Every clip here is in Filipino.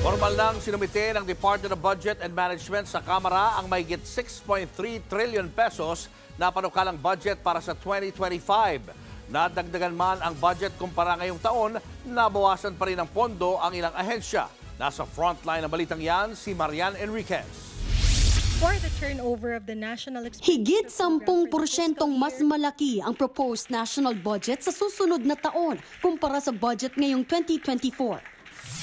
Formal nang sinumite ng Department of Budget and Management sa Kamara ang mahigit 6.3 trillion pesos na panukalang budget para sa 2025. Nadagdagan man ang budget kumpara ngayong taon, nabawasan pa rin ng pondo ang ilang ahensya. Nasa frontline ng balitang yan, si Marian Enriquez. For the turnover of the national Higit 10% mas malaki ang proposed national budget sa susunod na taon kumpara sa budget ngayong 2024.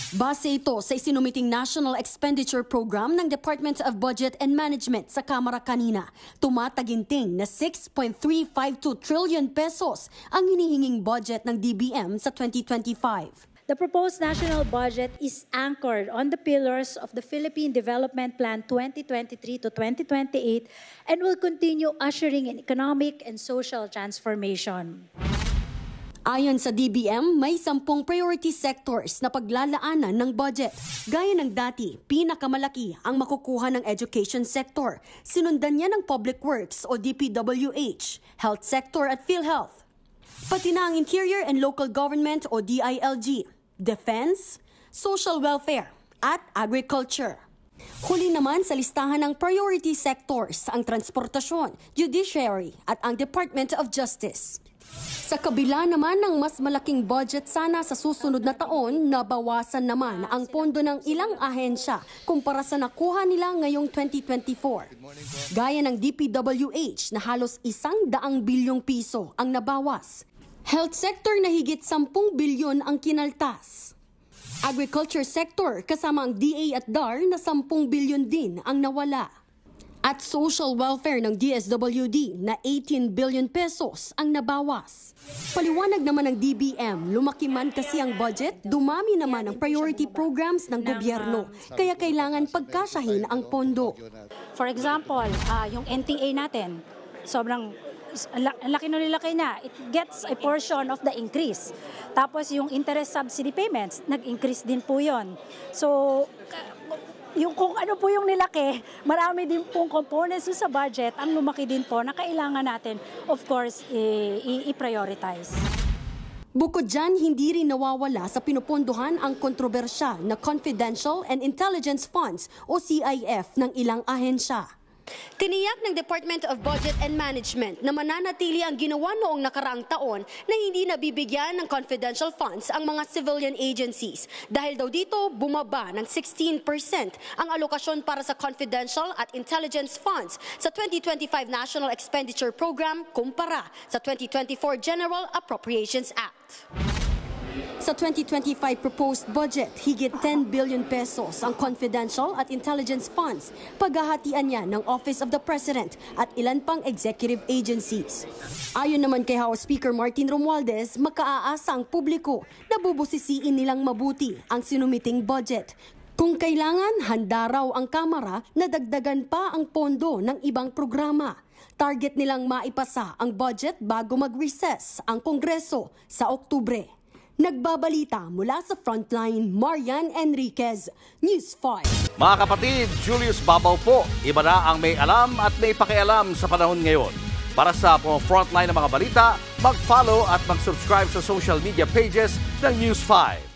Base ito sa isinumiting National Expenditure Program ng Department of Budget and Management sa Kamara kanina. Tumataginting na 6.352 trillion pesos ang hinihinging budget ng DBM sa 2025. The proposed national budget is anchored on the pillars of the Philippine Development Plan 2023 to 2028 and will continue ushering in economic and social transformation. Ayon sa DBM, may 10 priority sectors na paglalaanan ng budget. Gaya ng dati, pinakamalaki ang makukuha ng education sector. Sinundan niya ng Public Works o DPWH, Health Sector at PhilHealth. Pati na ang Interior and Local Government o DILG, Defense, Social Welfare at Agriculture. Huli naman sa listahan ng priority sectors ang transportasyon, judiciary at ang Department of Justice. Sa kabila naman ng mas malaking budget sana sa susunod na taon, nabawasan naman ang pondo ng ilang ahensya kumpara sa nakuha nila ngayong 2024. Gaya ng DPWH na halos 100 bilyong piso ang nabawas. Health sector na higit 10 bilyon ang kinaltas. Agriculture sector kasama ang DA at DAR na 10 bilyon din ang nawala. At social welfare ng DSWD na 18 billion pesos ang nabawas. Paliwanag naman ng DBM, lumaki man kasi ang budget, dumami naman ang priority programs ng gobyerno, kaya kailangan pagkasyahin ang pondo. For example, yung NTA natin, sobrang laki na, it gets a portion of the increase. Tapos yung interest subsidy payments, nag-increase din po yun. So, yung kung ano po yung nilaki, marami din pong components sa budget ang lumaki din po na kailangan natin, of course, i-prioritize. Bukod dyan, hindi rin nawawala sa pinupondohan ang kontrobersyal na Confidential and Intelligence Funds o CIF ng ilang ahensya. Tiniyak ng Department of Budget and Management na mananatili ang ginawa noong nakaraang taon na hindi nabibigyan ng confidential funds ang mga civilian agencies. Dahil daw dito, bumaba ng 16% ang alokasyon para sa confidential at intelligence funds sa 2025 National Expenditure Program kumpara sa 2024 General Appropriations Act. Sa 2025 proposed budget, higit 10 billion pesos ang confidential at intelligence funds. Paghahatian niya ng Office of the President at ilan pang executive agencies. Ayon naman kay House Speaker Martin Romualdez, makaaasa ang publiko na bubusisiin nilang mabuti ang sinumiting budget. Kung kailangan, handa raw ang Kamara na dagdagan pa ang pondo ng ibang programa. Target nilang maipasa ang budget bago mag-recess ang Kongreso sa Oktubre. Nagbabalita mula sa Frontline, Marian Enriquez, News 5. Mga kapatid, Julius Babaw po. Iba na ang may alam at may pakialam sa panahon ngayon. Para sa Frontline ng mga balita, mag-follow at mag-subscribe sa social media pages ng News 5.